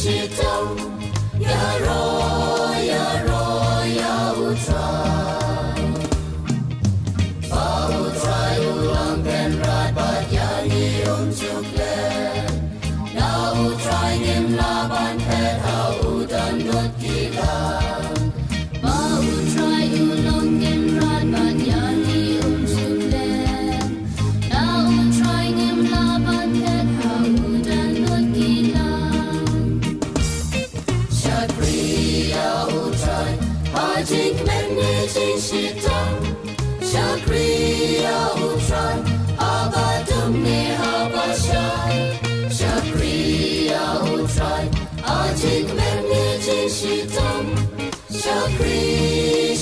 Shitong, ya ro, ya utrai. Ba utrai ulang ken rat bat ya ni cuklet. Na utrai ngem laban pet ha udan dot kilang. Ba utrai ulang ken rat bat ya ni cuklet. Na utrai ngem laban pet ha udan dot kilang. Hajik menijin shitang Shakriya utrai Abadum ne habashai Shakriya utrai Hajik menijin shitang Shakri